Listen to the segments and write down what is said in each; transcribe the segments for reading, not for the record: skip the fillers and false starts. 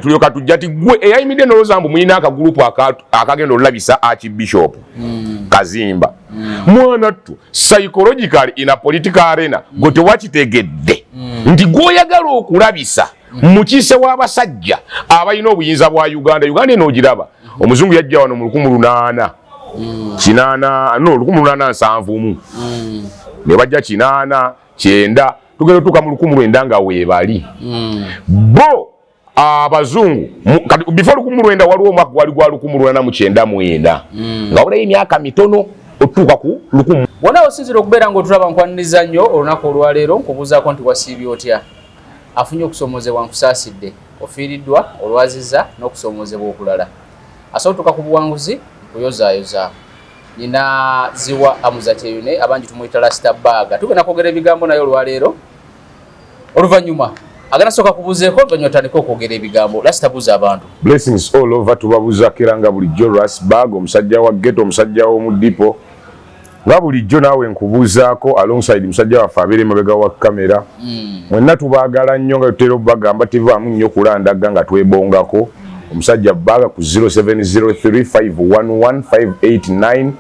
tulyoka tujja ti gwe eyayimidde n'olozambu muyina akagulupu akagenda olabisa Archbishop Kazimba mwana tu psychologically in a political arena gwe tewakitegedde nti gwoyagala okulabisa mukise w'abasajja abalina obuyinza bwa Uganda enoogiraba omuzungu yajja wano mu 1870 ne bajja 8 9 tugenda tuka mu 1900 nga weebali bo abazungu before 1900 waliwo omwaka gwali gwa 1999 nga walayo emyaka mitono otuuka ku 1000 wona osinzira okubeera ng'otulaba nkwaniriza nnyo olunaku olwaleero nkubuuzaako nti wasiibye otya afunye okusoomoozebwa nkusaasidde ofiiriddwa olwaziza n'okusoomoozebwa okulala asobotuka ku buwanguzi nkuyozaayoza nina ziwa Amuzateyune abangi tumuyita Rasta Bag tugenda kwogera ebigambo naye olwaleero oluvannyuma agana soka kubuzeeko oluvannyuma tandika okwogera ebigambo Rasta buuza abantu. Blessings all over tubabuuza kiranga bulijjo Rasta Bag omusajja wa ghetto omusajja w'omudipo nga bulijjo naawe nkubuuzaako alongside musajja waffe abeera emabega wa kamera mwenna tubaagala nnyo nga tutera obagamba tivaamu nnyo kulandaga nga twebongako omusajja Bag ku 0703511589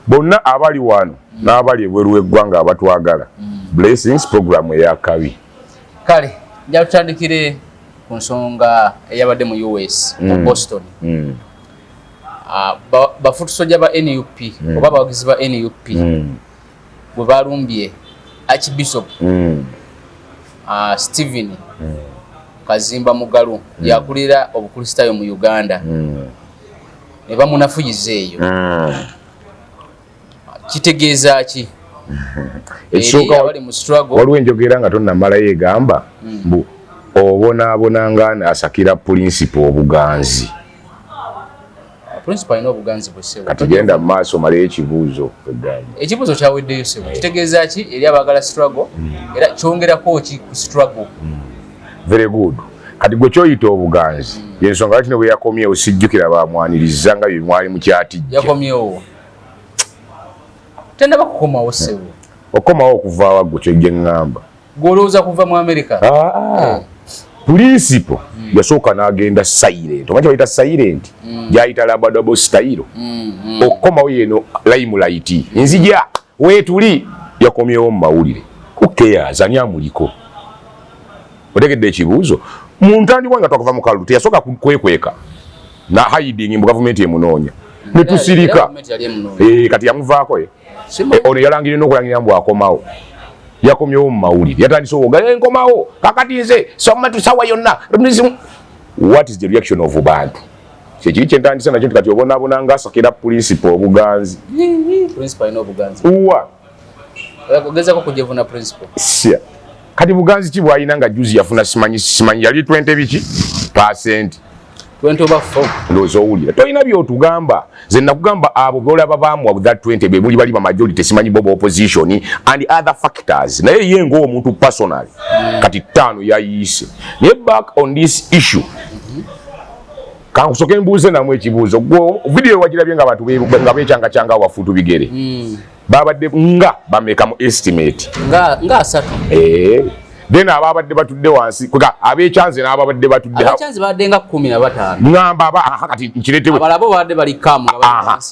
bonna abali wano n'abali ebweru w'eggwanga abatwagala Blessings program eyakabi kale njya tutandikire ku nsonga eyabadde mu US mu Boston bafutusojja ba NUP oba abawagizi ba NUP bwe balumbye Archbishop Stephen Kazimba Mugalu yakulira obukristaayo mu Uganda ne bamunafuyiza eyo kitegeeza ki ekisooka waliwo enjogera nga tonnamalayo egamba mbu obonaabonanga asakira principal obuganzi principal ino obuganzi bwese kati genda mu maaso malayo ekibuuzo ekibuuzo kyaweddeyo sebo kitegeeza ki eri abagala struggle era kyongerako ki ku struggle very good kati gwe kyoyita obuganzi yensonga lwaki ne bwe yakomyewo sijjukira bamwaniriza nga bye mwali mukyatijja yakomyewo tenda bakukomawo sebo okomawo okuva wagwe kyojje ngamba gwolowooza kuva mu America principal yasooka n'agenda silent omanyi bayita silent gyayita labadabo style okukomawo yeno limelight nzija weetuli yakomyewo mu mawulire kukeyaza ani amuliko otegedde ekibuuzo mu ntandikwa nga twakuva mu kalulu teyasooka kwekweka na hiding mu gavumenti emunoonya ne tusirika kati yamuvaako ono yalangirira n'okulangira mbu akomawo yakomyewo mu mawulire yatandise owoga nkomawo kakati nze soma tusawa yonna what is the reaction of bantu kyekiri kyentandise nakyo nti kati obonaabona nga asakira principal obuganzi uwa ogezako kujevuna principal kati buganzi ki bwalina nga juzi yafuna simanyi yali 20 biki %. 20 over 4 ndowooza owulira tolina byotugamba nze nakugamba abo bolaba baamuwa that 20 be buli bali ba majority simanyi boba opposition and other factors naye ye ng'omuntu personally kati 5 yayiise naye back on this issue kankusoke mbuuze namwe ekibuuzo video wagirabye nga abantu nga beekyangacanga wafuutu bigere babadde nga bameka mu estimate nga 3 then ababadde batudde wansi kuga abechanze n'ababadde batudde abechanze badde nga 15 ngamba kati nkiretewe abalabo badde bali kamu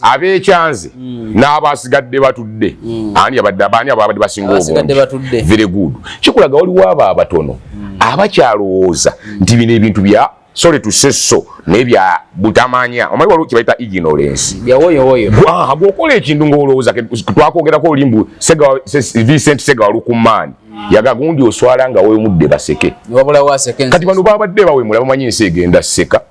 abechanze n'abasigadde batudde ani ababadde basinga obungi very good kikulaga waliwo abo abatono abakyalowooza nti bino ebintu bya sorry to say so nebya butamanya omanyi waliwo kibayita ignorance byawoyowoyo bw'okola ekintu ng'olowooza twakwogerako olimbu Vincent Sega walukumaani yagagundi oswala nga weemudde baseke kati bano babadde bawemula bamanyi ensi egenda seka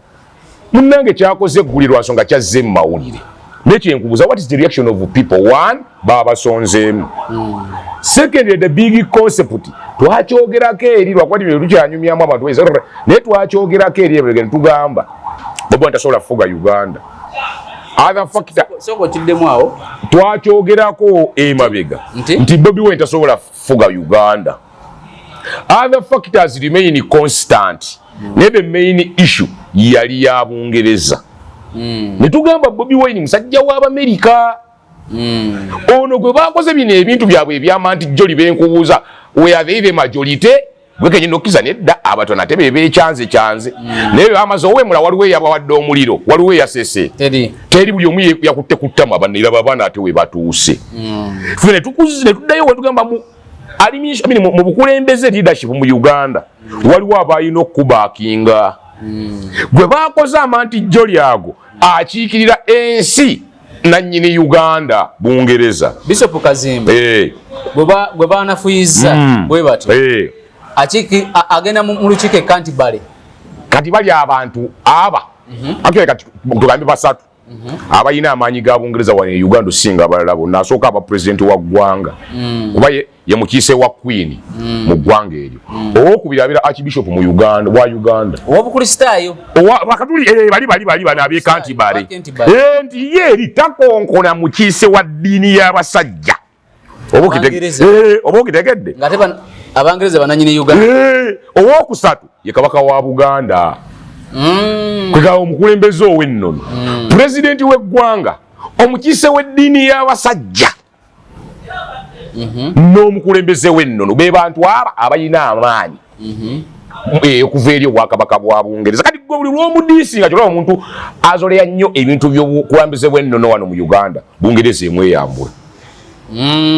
munnange kyakoze eggulirwa nsonga kyazze mu mawulire nekyenkubuuza what is the reaction of people one babasonzeemu second the big concept twakyogerako eri lwakwati bino tukyanyumyamu abantu naye twakyogerako eri ebyo genda tugamba bobo ntasobola kufuga Uganda other factor soko kiddemu awo twakyogerako emabega nti Bobi Wine tasobola kufuga Uganda other factors remain constant the main issue yali ya Bungereza ne tugamba Bobi Wine musajja w'Amerika ono gwe bakoze bino ebintu byabwe ebyama nti joli benkubuuza where they the majority gweke nyino kiza nedda abato natebe bechanze naye amazo wemula waliwe yabawadde omuliro waliwe yasese teri buli omu yakutte kuttama abanira babana ate we batuuse fune tukuzire tuddayo we tugamba mu alimisha mu bukulembeze leadership mu Uganda waliwo abayina okubakinga gwe bakoze amanti jjo lyago akiikirira ensi nannyini Uganda Bungereza Bishop Kazimba gwe banafuyiza bwe bato achiki agenda mu lukiiko Canterbury kati bali abantu aba akyo kati tugambe basatu abayina amanyi ga Bungereza wane Uganda singa abalala bonna asooka aba president wa ggwanga kuba ye mukiise wa Queen mu ggwanga eryo okubirabira Archbishop mu Uganda wa Uganda obukristaayo bakatuli bali bana abe Canterbury ndi yeri takonkona mukiise wa dini y'abasajja obukitegedde ngateban Abangereza bananyine Uganda owokusatu ye kabaka wa Buganda kwega omukulembeze owennono president w'eggwanga omukiise w'eddiini y'abasajja n'omukulembeze w'ennono be bantu aba abayina amaanyi okuva eri obwakabaka bwa Bungereza kati gwe buli lw'omudiisi nga kyolaba omuntu azoleya nnyo ebintu by'obukulembeze bw'ennono wano mu Uganda Bungereza emweyambula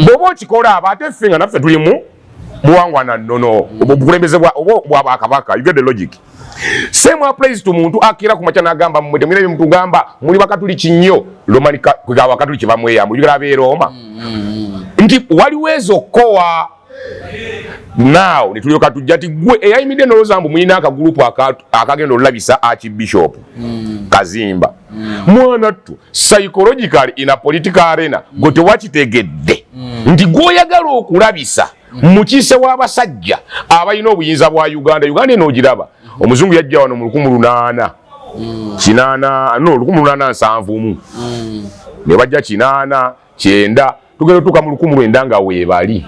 bw'oba okikola aba ate ffe nga naffe tulimu buwangwa na nnono obukulembeze bw'abakabaka you get the logic same applies to muntu akira kumacha nagamba mmwe mwine muntu gamba muli bakatuliki nnyo Romanika kwega bakatuliki bamweyambula yugera be Roma nti waliwezo kowa now nitulioka tujati gwe eyayimide n'olozambu muyina aka group akagenda olabisa Archbishop Kazimba mwana tu psychologically in a political arena gote wakitegedde nti gwoyagala okulabisa mukiise w'abasajja abayina obuyinza bwa Uganda eno ogiraba omuzungu yajja wano mu 1870 ne bajja 89 tugenda tuka mu 1900 nga weebali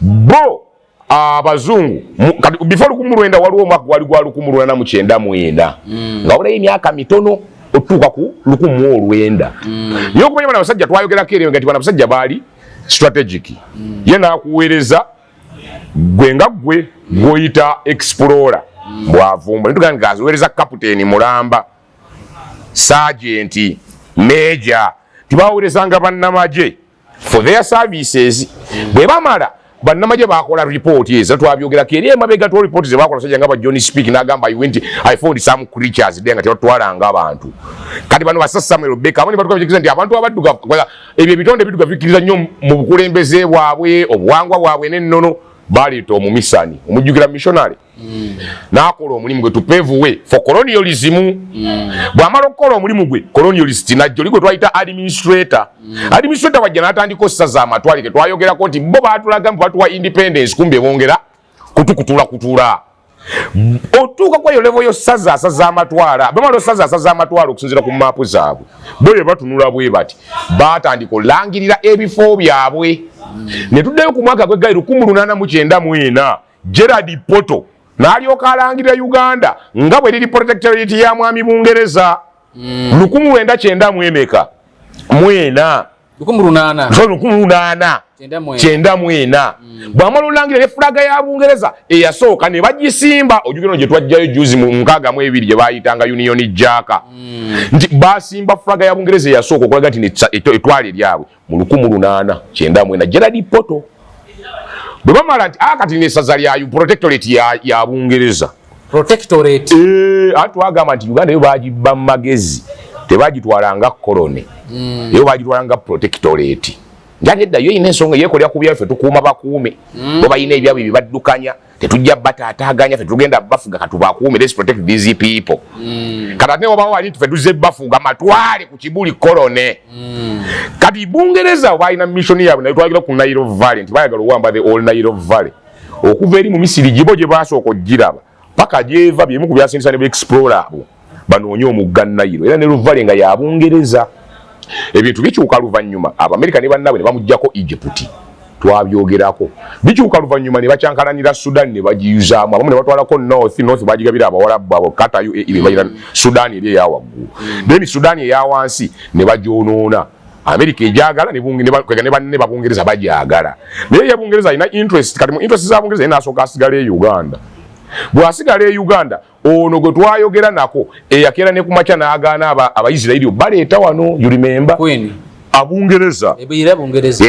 bo abazungu before 1900 waliwo omwaka gwali gwa 1994 nga wabulayo emyaka mitono otuuka ku 1900 naye okumanya bano abasajja twayogerako eri nga ti bano abasajja baali strategic ye nakuweereza gwe nga gwe gwoyita explorer bwavumba nitugamba nga aziweereza kapiteeni Mulamba sergeant major tibaweerezanga bannamagye for their services bwe bamala bannamagye bakola report ezo twabyogerako eri emabega to report ze bakola sajja nga ba John Speak n'agamba I found some creatures there nga tebatwalanga abantu kati bano basa Samuel Beka abandi batuka bikiza nti abantu abadduga ebyo bitonde bidduga bikiriza nnyo mu bukulembeze bwabwe obuwangwa bwabwe n'ennono baleeta omumisani omujjukira missionary n'akola omulimu gwe to pave way for colonialism bw'amala okukola omulimu gwe colonialist najjo ligwe twayita administrator wajja n'atandika ossaza amatwalire twayogerako nti bo baatulaga mbu batuwa independence kumbe bongera kutuula otuuka kwa yo level yo asaza amatwala bamala osaza amatwala okusinziira ku maapu zaabwe bo ye batunula bwe bati baatandika olangirira ebifo byabwe ne tuddayo ku mwaka gw'eggali 1894 Gerard Poto n'alyoka alangirira Uganda nga bwe liri protectorate ya mwami Bungereza 1994 bw'amala olangirira efulaga ya Bungereza eyasooka ne bagisimba ojugeno gye twajjayo juzi mu 62 gye baayitanga Union Jack nti basimba fulaga ya Bungereza eyasooka okulaga nti etwale lyabwe mu 1894 Gerard Poto bwe bamala nti akati n'essaza lyayo protectorate ya Bungereza protectorate atwagamba nti Uganda yo bagibba mu magezi tebagitwalanga kolone yo bagitwalanga protectorate njate edda yo ine ensonga yekolera ku byaffe tukuuma bakuume bo bayina ebyabwe bibaddukanya tetujja bataataaganya ffe tugenda bafuga katubakuume let's protect these people kati ate obawo wali tuffe tuzze bafuga matwale ku kibuli kolone kati Bungereza balina mission yaabwe nayo twagira ku Nile Valley nti bayagala owamba the all Nile Valley okuva eri mu Misiri gibo gye basooka ogiraba paka gyeva byemu ku byasindisa ne explorer abo banoonye omugga Nile era Nile Valley nga ya Bungereza ebintu bikyuka luvannyuma Abamerika ne bannabwe ne bamuggyako Egypt twabyogerako bikyuka luvannyuma ne bakyankalanira Sudan ne bagiyuzaamu abamu ne batwalako north bagigabira abawalabu abo katayo bayira Sudan eri eyawaggulu then Sudan eyawansi ne bagyonoona America ejagala ne banne babungereza bajagala naye yabungereza ina interest kati mu interest za bungereza ina soka asigale Uganda bwasigale Uganda ono gwe twayogera nako eyakera ne kumacha naagaana abaisiraeli baleeta wano you remember Queen abungereza ebira bungereza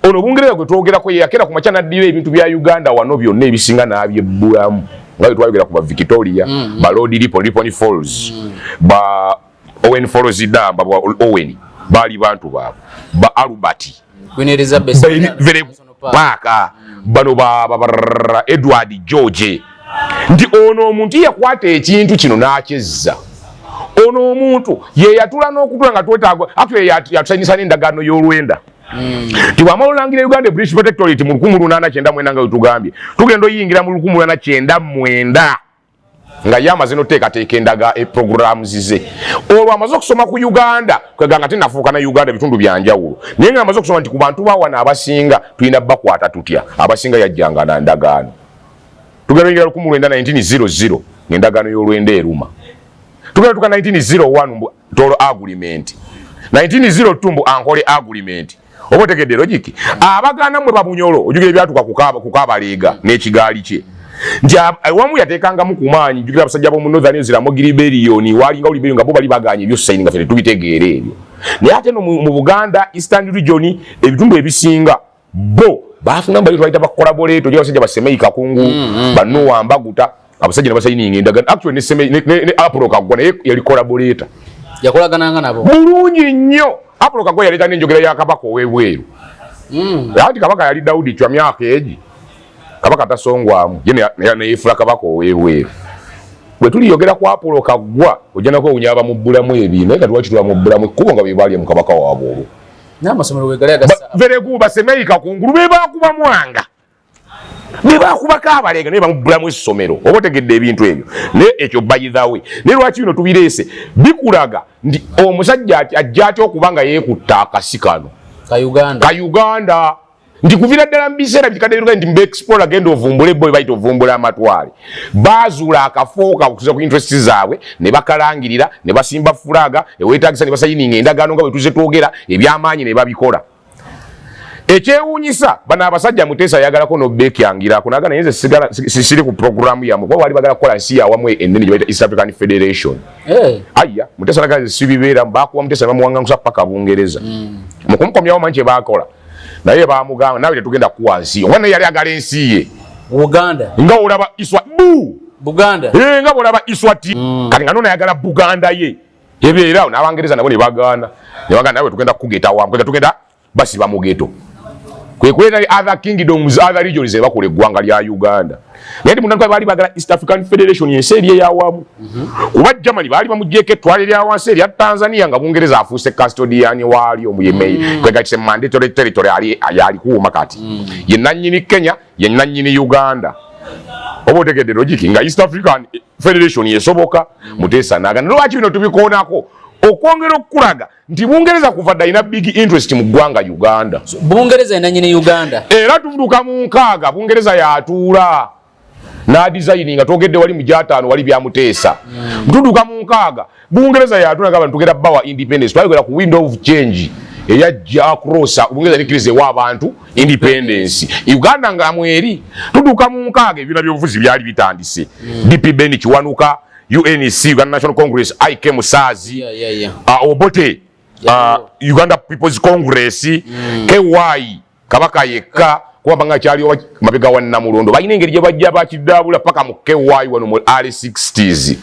ono bungereza gwe twogerako yakera kumacha naddira ebintu bya Uganda wano byonna ebisinga n'abyebulamu nga twayogera ku ba Victoria ba Lord Liponi Falls ba Owen Falls Damba ba Owen bali bantu baabo ba Albert Queen Elizabeth Park bano ba Edward George ndi ono omuntu yakwata ekintu kino n'akyezza ono omuntu ye yatula n'okutula nga twetaaga actually yatusanyisa n'endagaano y'olwenda tiwamalolangira Uganda British Protectorate mu 1899 nga wetugambye tugenda oyingira mu 1899 nga yamaze noteekateeka endaga programu zize olwo amaze okusoma ku Uganda kweganga tenafuuka na Uganda bitundu byanjawulo naye nga amaze okusoma nti ku bantu bawana abasinga tulina bakwata tutya abasinga yajjanga na ndagaano tugenda oyingira 1900 n'endagaano y'olwenda eruma tugenda tuka 1901 tolo agreement 1902 mbu ankole agreement oba otegedde logiki abaganda mwe babunyolo ojugira ebyatuka kukabaleega n'ekigaali kye nti awamu yateekangamu ku maanyi jukira abasajja b'omu Northern New Zealand Gilberion walinga Oliberion nga bo bali baganye ebyo sayini nga fene tubitegeera ebyo naye ate no mu Buganda Eastern Region ebitundu ebisinga bo bafuna mbali twaita ba collaborate ojo abasajja basemei kakungu banuwa mbaguta abasajja nabasayininga endagaano actually ne Apollo Kagwa naye yali collaborator yakolagananga nabo bulungi nnyo Apollo Kagwa yaleta n'enjogera ya kabaka ow'ebweru ati kabaka yali Daudi chwa myaka egi kabaka tasongwamu yene yefula kabaka ow'ebweru bwe tuliyogera ku Apollo Kagwa ojja nako unyaba mu bbulamu ebi naye kati wakitula mu bbulamu kubo nga bebali mu kabaka waabwe olwo n'amasomero wegali agasa veregu basemei kakungulu bebakuba mwanga bebakuba kabalega naye bamubulamu essomero oba otegedde ebintu ebyo naye ekyo bayithawe naye lwaki bino tubireese bikulaga nti omusajja ajja atya okuba nga yeekutta akasi kano ka Uganda nti kuvira ddala mu biseera bikadde biruga nti mbeexplora genda ovumbule bo bayita ovumbula amatwale bazuula akafooka okutuza ku interest zaabwe ne bakalangirira ne basimba fulaga eweetaagisa ne basayininga endagaano nga bwe tuze twogera ebyamaanyi ne babikola ekyewuunyisa bano abasajja Muteesa yagalako n'obeekyangirako naga naye nze sisiri ku programu yammwe kuba bali bagala kukola nsi yawamu ennene gye bayita East African Federation aya Muteesa naga sibibeeramu bakuba Muteesa ne bamuwangangusa paka Bungereza mu kumukomyawo manyi kye baakola naye bamugamba nawe tetugenda kuwa nsi omwana yali agala ensi ye Uganda nga olaba iswa Buganda nga olaba Iswati kati nga nona yagala Buganda ye ebeerawo n'Abangereza nabo ne bagaana nawe tugenda kugeta wamu tugenda basiba mu geto kwekweta other kingdoms other regions bakola eggwanga lya Uganda naye ndi munantu bali bagala East African Federation yensi eri eyawamu kuba Germany bali bamugyeeko ettwale lya wansi erya Tanzania nga Bungereza afuuse custodian waali omuyemei kwegatise mandatory territory ali kuuma kati ye nannyini Kenya ye nannyini Uganda oba otegedde logiki nga East African Federation yesoboka Muteesa naga lwaki bino tubikoonako okwongera okulaga nti Bungereza kuva dda ina big interest mu ggwanga Uganda Bungereza enanyini Uganda era tuvuduka mu nkaaga Bungereza yatuula na designing nga twogedde wali mu Jataano wali bya Muteesa tuduka mu nkaaga Bungereza yatuula nga tugenda bawa independence twayogera ku window of change eyajja across Bungereza nikirize wa abantu independence Uganda nga mweri tuduka mu nkaaga ebina by'obufuzi byali bitandise DP Ben Kiwanuka UNC Uganda National Congress IK Musazi Obote Uganda People's Congress KY Kabaka yekka kuba banga kyali mabega wa Namulondo bayina engeri gye bajja bakidabula paka mu KY wano mu R60s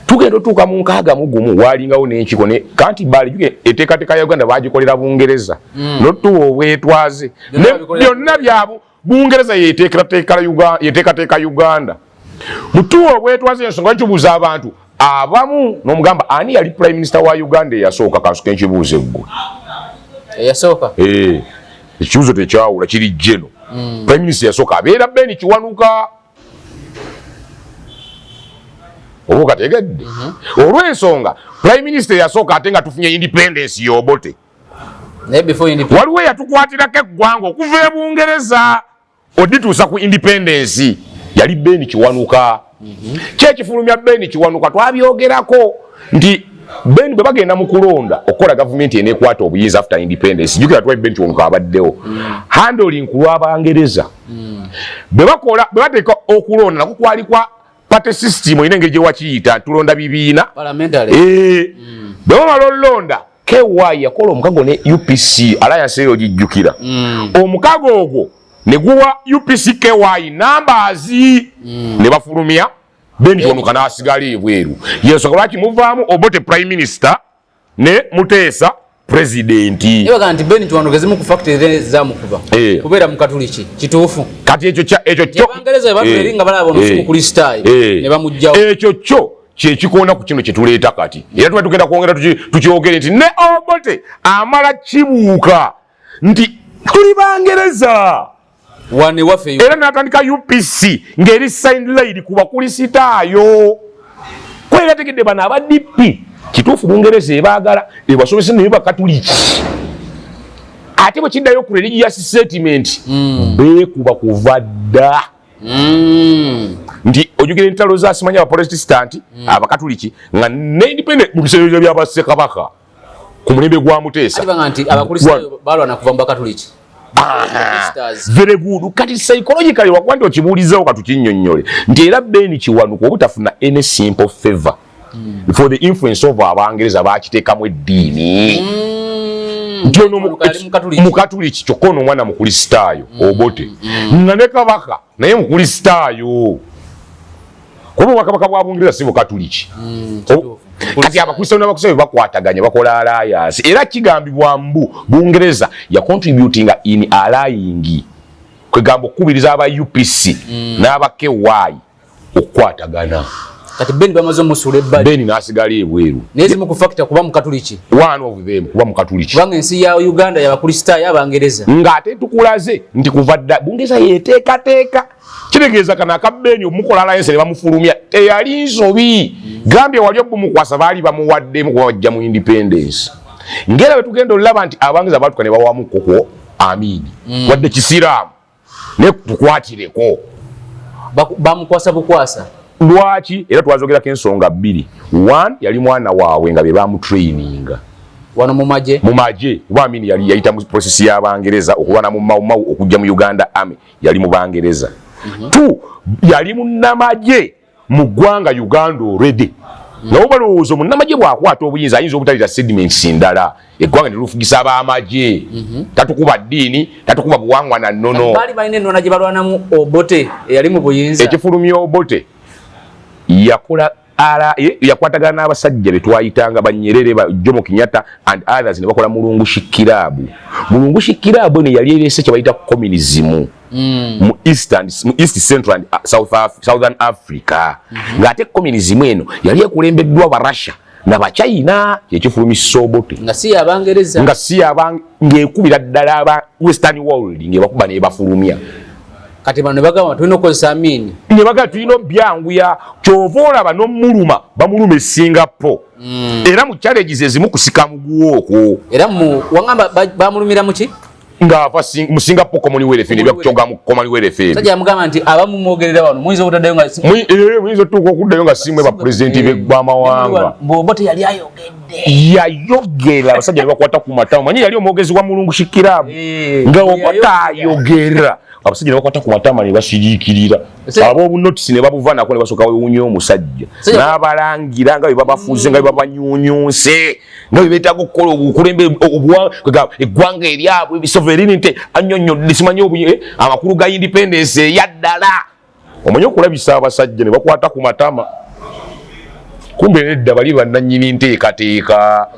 tugendo tuka mu nkaaga mugumu walingawo n'enkiko ne kanti bali juke eteekateeka ya Uganda bagikolera Bungereza notuwa obwetwaze byonna byabo Bungereza yeteekateeka Uganda mutuwa obwetwaze ensonga nkibuuza abantu abamu n'omugamba ani yali prime minister wa Uganda eyasooka kansuka enkibuuze ggwe eyasooka ekibuuzo tekyawula kiri jeno prime minister yasooka abeera Ben Kiwanuka oba kategedde olw'ensonga prime minister yasooka ate nga tufunye independence y'Obote waliwo eyatukwatirako eggwanga okuva e Bungereza odituusa ku independence yali Ben Kiwanuka kyekifulumya Ben Kiwanuka twabyogerako nti Ben bwe bagenda mu kulonda okola government enekwata obuyinza after independence jukira twa Ben Kiwanuka abaddewo handling ku lw'Abangereza bwe bateeka okulonda nako kwalikwa party system ine engeri gye wakiyita tulonda bibiina parliamentary bwe bamala olonda KY yakola omukago ne UPC alliance eyo gijjukira omukago ogwo ne guwa UPC KY numbers ne bafulumya Ben Kiwanuka n'asigala ebweru yesobola kimuvaamu Obote prime minister ne Muteesa president ebaga nti Ben Kiwanuka zimu ku factory zamukuba kubeera mu Katuliki kituufu kati ekyo kyo Abangereza bateringa balaba omusuku kuli style ne bamujjawo ekyo kyo kyekikoona ku kino kyetuleeta kati era tuba tugenda kwongera tukyogere nti ne Obote amala kibuuka nti tuli Bangereza wane wafe era natandika UPC ngeri sign lady kuba kulisitaayo kwera tegedde bana aba DP kituufu Bungereza ebaagala ebasomesa ne Bakatuliki ate bwe kiddayo ku religious statement beekuba kuva dda nti ojugire entalo zasimanya abaprotestant Abakatuliki nga ne independent mu biseera bya Ssekabaka ku mulembe gwa Muteesa ati nti abakristaayo balwana kuva mu Bakatuliki very good kati psychologically wakwandi okibuulizawo katukinnyonnyole nti era Ben Kiwanuka obutafuna any simple favor for the influence of Abangereza bakiteekamu eddiini nti ono Mukatuliki kyokka ono omwana mukristaayo Obote nga ne Kabaka naye mukristaayo kuba Obwakabaka bwa Bungereza si Bukatuliki kati abakristaayo n'abakristaayo bakwataganya bakola alliance era kigambibwa mbu Bungereza ya contributinga in allying kwegamba okukubiriza aba UPC n'aba KY okukwatagana kati Ben bamaze musule ebbali Ben n'asigala ebweru nezi mu kufactor kuba mu Katuliki one of them kuba mu Katuliki kubanga ensi ya Uganda y'abakristaayo Abangereza ng'ate tukulaze nti kuva dda Bungereza yeteekateeka kitegeeza kana akabenyo mukola alliance ne bamufulumya teyali nsobi gambye wali obumukwasa baali bamuwaddemu kuba bajja mu independence ngera bwe tugenda olaba nti Abangereza baatuka ne bawamu koko amini wadde kisiraamu ne tukwatireko bamukwasa bukwasa lwaki era twazogerako ensonga bbiri one yali mwana waabwe nga be bamutraininga wano mu maje kuba amini yali yayita mu process y'Abangereza okulwana mu Mau okujja mu Uganda Army yali mu Bangereza two yali munnamaje mu ggwanga Uganda already nawo balowooza munnamaje bw'akwata obuyinza ayinza obutalira sediments ndala eggwanga ne lufugisa ab'amaje tatukuba ddiini tatukuba buwangwa na nnono bali balina ennona gye balwanamu Obote eyali mu buyinza ekifulumya Obote yakola yakwatagana n'abasajja be twayitanga Banyerere Jomo Kenyatta and others ne bakola Mulungushi Kirabu ne yali erese kye bayita communism mu East Central and Southern Africa ng'ate communism eno yali ekulembeddwa Barussia n'Abachina kyekifulumisa Obote nga si Abangereza ng'ekubira ddala aba Western world ng'ebakuba n'ebafulumya kati bano bagamba tulina okukozesa amini ne baga tulina byanguya kyova olaba n'omuluma bamuluma Singapore era mu challenges ezimu kusika muguwoko era wangamba bamulumira muki ng'ava mu Singapore Commonwealth ne byakucoga mu Commonwealth sajja mugamba nti abamu mwogerera wano muyinza obutaddayo nga muyinza otuuka okuddayo nga simwe bapulezidenti b'eggwamawanga Obote yali yayogera abasajja ne bakwata ku matama manyi yali omwogezi wa Mulungushi Kirabu nga Obote ayogera abasajja ne bakwata ku matama ne basiriikirira ab'obunotisi ne babuvanako ne basooka wewuunya omusajja n'abalangira nga bwe babafuuze nga bwe babanyuunyuuse nga bwe beetaaga okukola obukulembe eggwanga eryabwe sovereignty annyonnyodde simanyi amakulu ga independence eyaddala omanyi okulabisa abasajja ne bakwata ku matama kumbe nedda bali bannannyini nteekateeka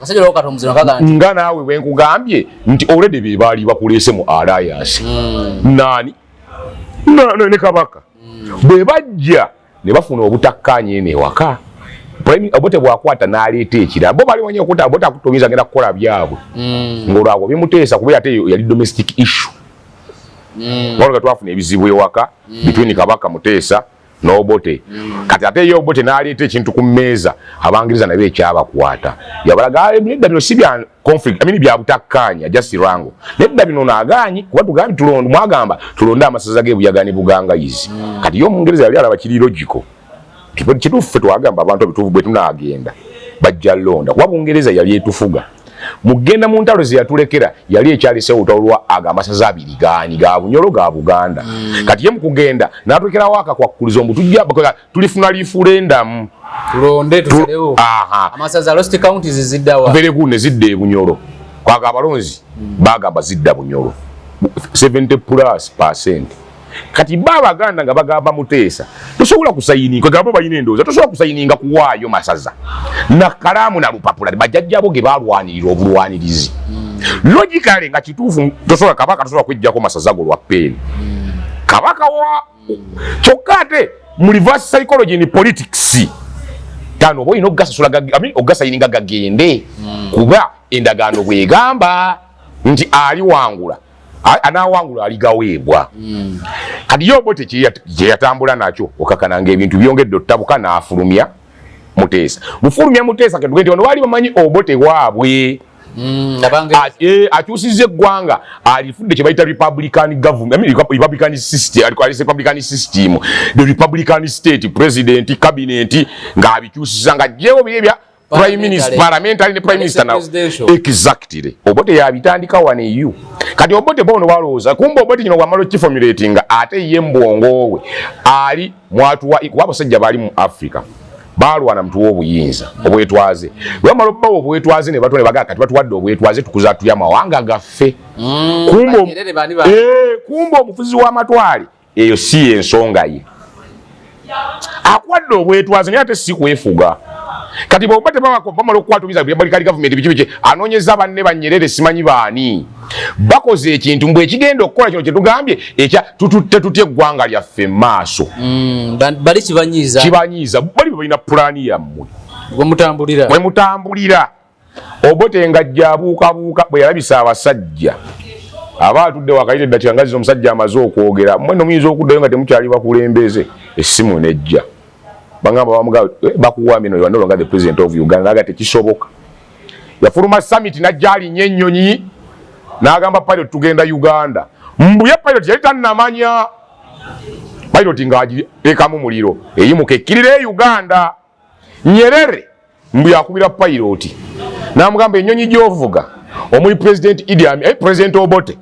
nga naawe bwe nkugambye nti already be baali bakuleese mu alliance naani ne Kabaka bwe bajja ne bafuna obutakkaanya eno ewaka Obote bw'akwata n'aleeta ekirala bo bali wanyi okuta Obote akutomiza agenda kukola byabwe ng'olwagwo bimuteesa kubeera ate yali domestic issue nga twafuna ebizibu ewaka between Kabaka Muteesa n'Obote kati ate ye Obote n'aleeta ekintu ku mmeeza Abangereza nabo ekyabakwata yabalaga nedda bino si bya conflict bya butakkaanya just rango nedda bino n'agaanyi kuba tugambi mwagamba tulonde amasaza g'ebuyaga ne Bugangayizi kati ye Omungereza yali alaba kiri logical kituufu ffe twagamba abantu bituufu bwe tunaagenda bajja londa kuba Bungereza yali etufuga mugenda mu ntalo ze yatulekera yali ekyalese olwa agamasaza abiri gaani ga Bunyoro ga Buganda kati ye mukugenda n'atulekera waka kwa kulizo mbutujja tulifuna referendum tulonde tusalewo amasaza lost counties ziddawa very good ne zidde e Bunyoro kwaga abalonzi bagamba zidda Bunyoro 70+%. Kati Baganda nga bagamba Muteesa tosobola kusayininga gabo bayina endowooza tosobola kusayininga kuwaayo masaza na kalaamu na lupapula bajjajjabo ge balwanirira obulwanirizi logically nga kituufu tosobola kabaka tosobola kwejjako masaza go lwa ppeeni kabaka wa kyokka ate mu reverse psychology ni politics tano boyina ogasayininga gagende kuba endagaano bwegamba nti ali wangula anawangula aligaweebwa kati yo Obote kye yatambula nakyo okakananga ebintu byongedde ottabuka n'afulumya Muteesa mufulumya Muteesa ketugende ono wali bamanyi Obote waabwe akyusizza eggwanga alifudde kye bayita Republican government Republican system Republican system the Republican state president cabinet ng'abikyusiza nga jjewo byebya Prime Minister, parliamentary ne Prime Minister now. Exactly. Obote yabitandika wane you. Kati Obote bono balooza kumba Obote kino wamalo formulating ate ye mbwongo we ali mwatu wa abasajja bali mu Africa. Balwana mtu w'obuyinza obwetwaze. Wamalo bawo obwetwaze ne batone baga kati batuwadde obwetwaze tukuza tuya mawanga gaffe. Kumba omufuzi w'amatwale eyo si ensonga ye. Akwadde obwetwaze naye ate si kwefuga. Kati Obote bamala okukwatumiza Republican government bikibiche anoonyeza banne Banyerere simanyi baani bakoze ekintu mbwe ekigenda okukola kino kye tugambye ekya tutute eggwanga lyaffe maaso bali kibanyiiza bali balina pulaani yammwe bwe mutambulira Obote ngajja abuukabuuka bwe yalabisa abasajja abaatudde wakayite dda kirangazi omusajja amaze okwogera mmwe no muyinza okuddayo nga temukyali bakulembeze essimu nejja bangamba bamuga bakuwamye no no longer the president of Uganda naga tekisoboka yafuluma summit na jali nyennyonyi nagamba pilot tugenda Uganda mbuye pilot yali tannamanya pilot ngaji ekamu muliro eyimuke kirire Uganda Nyerere mbuye akubira pilot namugamba ennyonyi gyovuga omuli president Idi Amin president Obote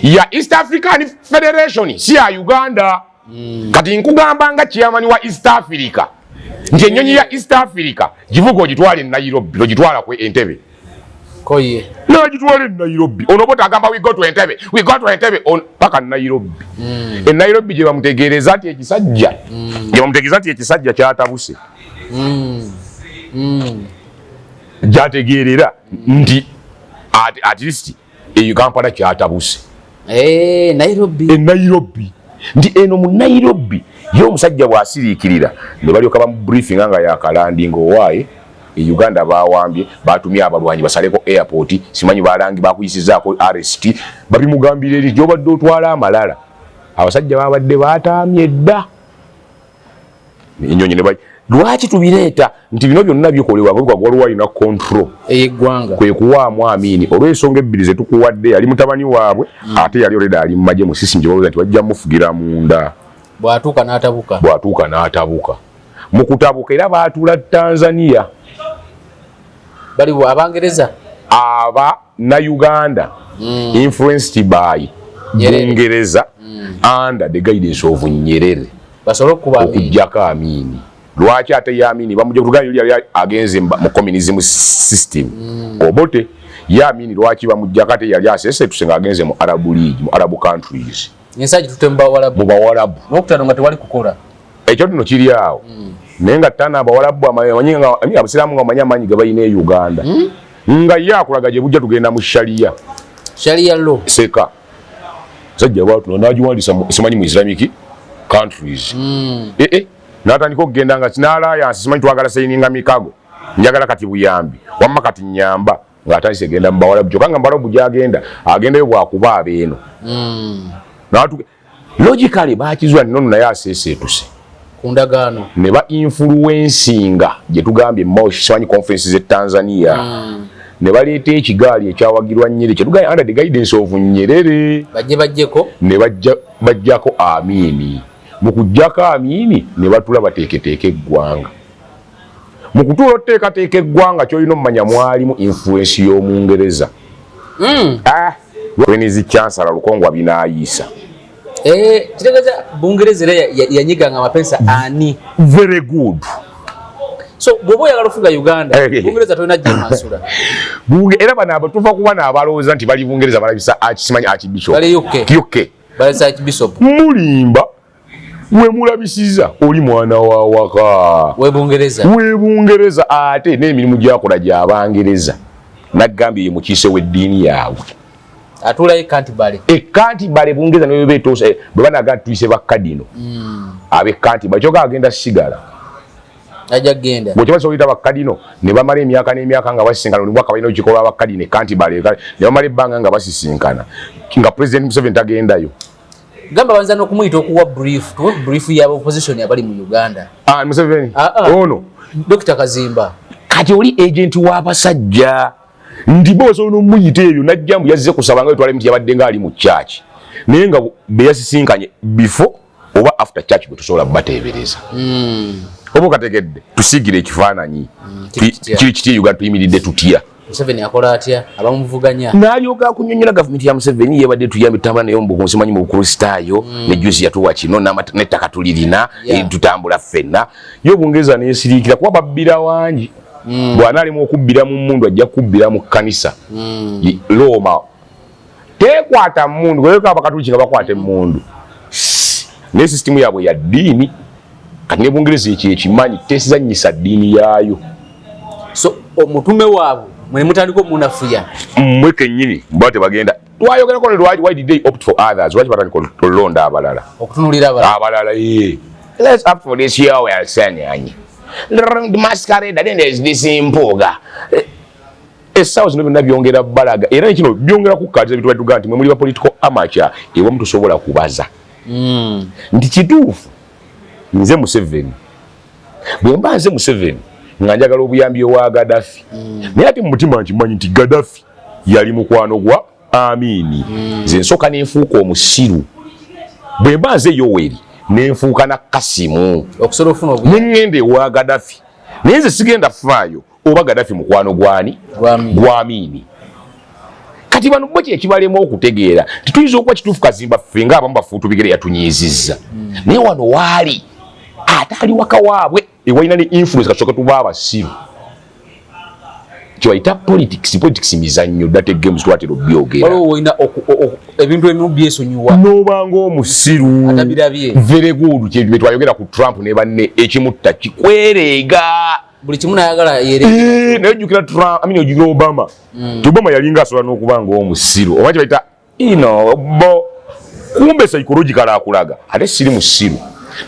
ya East African Federation si ya Uganda kati nkugamba nga chairman wa East Africa nje nyonyi ya East Africa givuga ogitwale Nairobi ogitwala ku Entebbe koye no gitwale Nairobi Obote agamba we go to Entebbe on paka Nairobi Nairobi je bamutegereza ati ekisajja je bamutegereza ati ekisajja kyatabuse jategerera nti at least Kampala kyatabuse Nairobi ndi eno mu Nairobi yo musajja bwasiriikirira ne balyoka bamu briefing nga yakalandingo waaye Uganda bawambye batumya abalwanyi basaleko airport simanyi balangi bakuyisizaako arrest babimugambira eri gyobadde otwala amalala abasajja babadde batamye dda ennyonyi ne bayi lwaki tubireeta nti bino byonna bikolewa waliwo alina control eyeggwanga kwe kuwaamu Amini olw'ensonga ebbiri ze tukuwadde yali mutabani waabwe ate yali oleda ali mu magye mu sisi nje balowooza nti bajja mufugira munda bw'atuuka n'atabuka mu kutabuka era baatuula Tanzania baliwo Abangereza aba na Uganda influenced by Bungereza under the guidance of Nyerere basobola okuba okujjako Amini lwaki ate Amini bamujja kutuganya yali agenze mu communism system Obote Amini lwaki bamujjako ate yali asesetuse ng'agenze mu Arab League mu Arab countries ensaji tutemba Bawarabu n'okutano nga tewali kukola ekyo tuno kiri awo naye nga ttana Abawarabu Abasiraamu nga bamanyi amaanyi ge balina e Uganda nga ye akulaga gye bujja tugenda mu sharia law seka sajja bwatuno n'agiwandiisa simanyi mu Islamic countries n'atandika okugenda nga sinaalaayansi simanyi twagala sayininga mikago njagala kati buyambi wamma kati nyamba ng'atandise genda mu Bawarabu kyokka nga mu Bawarabu gy'agenda agendayo bwakuba abeeno logically bakizwa nnono naye aseeseetuse ku ndagaano ne ba influencinga gye tugambye simanyi conference z'e Tanzania ne baleeta ekigaali ekyawagirwa Nyerere kye tugambye under the guidance of Nyerere bajjeko ne bajjako Amini mu kujjako Amini ne batula bateeketeeka eggwanga mukutuula oteekateeka eggwanga kyolina omumanya mwalimu influence y'Omungereza. Kwenizi chancellor Lukongwa binaayisa. Kitegeeza Bungereza era yanyiganga amapesa ani. Very good. So bwoba oyagala ofuga Uganda, Bungereza tolina gyemansula. Era bano abo tuva kuba n'abalowooza nti bali Bungereza balabisa akimanyi Archbishop. Bali UK. Balisa Archbishop. Mulimba we mulabisiza oli mwana wa waka. We Bungereza ate n'emirimu gyakola gy'Abangereza. Nagambye ye mukiise w'eddiini yaabwe. Atula Canterbury. Canterbury Bungereza ne beetose bwe banaga tuyise bakkadino. Abe Canterbury kyoka agenda sigala. Aja genda. Bwe kibaso oyita bakkadino ne bamala emyaka n'emyaka nga basisinkana oli mwaka balina okikolwa bakkadino Canterbury ne bamala ebbanga nga basisinkana. Kinga President Museveni tagendayo. Gamba banza n'okumuyita okuwa brief ya opposition abali mu Uganda. Museveni. Ono. Dr. Kazimba. Kati oli agent w'abasajja. Ndibozo n'omuyita ebyo najjambu yazze kusaba nga twali mti yabadde nga ali mu church. Naye nga be yasisinkanye before oba after church bwe tusobola bateebereza. Obo kategedde tusigire ekifaananyi. Kiri kiti Uganda tuyimiridde tutya. Museveni akola atya abamuvuganya. N'alyoka akunyonnyola gavumenti ya Museveni yebadde tuyambe tambula nayo mbu kunsimanyi mu bukristaayo ne juice yatuwa kino n'ettaka tulirina tutambula ffenna. Yo Bungereza neesiriikira kuba babbira wangi. Bwana alimu okubbira mu mundu ajja kubbira mu kanisa. Roma. Tekwata mundu gweka abakatuliki nga bakwate mundu. Ne system yabwe ya dini. Kati ne Bungereza ekimanyi tesizannyisa dini yaayo. So omutume waabwe mwe mutandiko munafuya. Mwe kennyini mbate bagenda. Twayogerako ne why did they opt for others? Why batandika olonda abalala? Okutunulira abalala Let's opt for this year we are saying. The masquerade then there's this impoga. Esaawa zino byonna byongera balaga era kino byongera kukkaatiza bitu badduga nti mwe muli ba political amateur ewa mutusobola kubaza. Nti kituufu nze Museveni bwe mba nze Museveni nga njagala obuyambi owa Gaddafi naye ate mu mutima nkimanyi nti Gaddafi yali mukwano gwa Amini. Nze nsooka n'enfuuka omusiru bwe mba nze Yoweri n'enfuuka na Kasimu okusobola ofuna obuyambi n'engenda ewa Gaddafi naye nze sigenda faayo oba Gaddafi mukwano gwani gwa Amini. Kati bano bo kyekibalema okutegeera tituyinza okuba kituufu Kazimba ffe ng'abamu bafuutu bigere yatunyiizizza naye wano waali ataali waka waabwe ewalina ne influence kasooka tuba abasiru kibayita politics mizannyo data games twatera obyogera waliwo olina ebintu ebimu byesonyiwa n'obanga omusiru atabirabye very good kye twayogera ku Trump ne banne ekimutta kikwereega buli kimu nayagala yere naye ojjukira Trump ojjukira Obama Obama yalinga asobola n'okuba ng'omusiru oba kibayita bo kumbe psychological akulaga ate siri musiru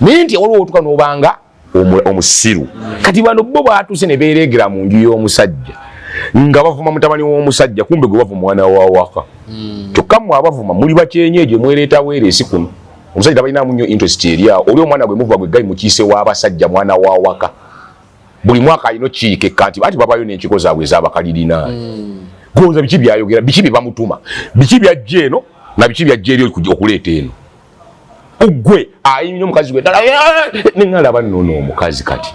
naye nti waliwo otuuka n'obanga omusiru kati bano bo baatuuse ne beeregera mu nju y'omusajja nga bavuma mutabani w'omusajja kumbe gwe bavuma mwana wa waka kyokka mmwe abavuma muli bakyenyeeje mwereeta weereesi kuno omusajja tabalinamu nnyo interest eri awo oli omwana gwe muvuga gwe gali mukiise w'abasajja mwana wa waka buli mwaka alina okiikekka nti ati babayo n'enkiko zaabwe ez'abakalirina gonza biki byayogera biki bye bamutuma biki byajja eno na biki byajja eri okuleeta eno ogwe ayimye omukazi gwe ddala neŋŋalaba nnono omukazi kati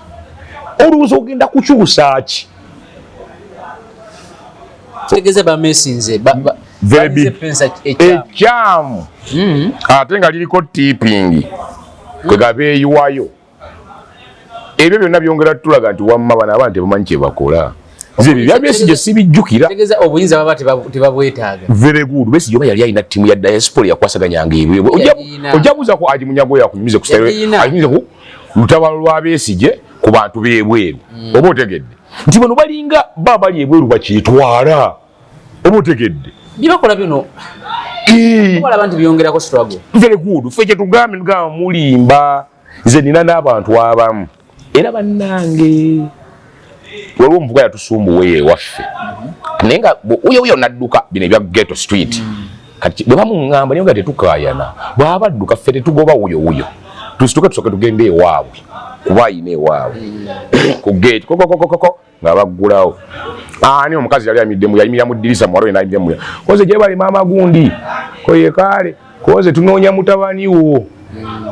olowooza ogenda kukyusa ki tegeze bamesinze ekyamu ate nga liriko tipping kwe gabeeyiwayo ebyo byonna byongera tutulaga nti wamma bano abantu tebamanyi kye bakola nze bya Besigye sibijjukira tegeza obuyinza baba tebabwetaaga very good Besigye oba yali alina ttiimu ya diaspora yakwasaganyanga ebyo ojja buuza ko Haji Munyago yakunyumize ku ayumize ku lutabalo lwa Besigye ku bantu b'ebweru oba otegedde nti bano balinga bali ebweru bakyetwala oba otegedde byebakola bino obalaba nti byongerako struggle very good ffe kyetugambe mulimba nze nina n'abantu abamu era bannange waliwo omuvuga yatusumbuwe ewaffe naye nga uyo nadduka bino ebya Ghetto Street kati bwe bamuŋŋamba naye nga tetukaayana bw'aba adduka ffe tetugoba wuyo tusituke tusooke tugende ewaabwe kuba ayina ewaabwe ku gate kokokokoko nga baggulawo ani omukazi yali yayimira mu ddirisa muwala we n'ayimira mu koze gye bali maama gundi koye kaale koze tunoonya mutabani wo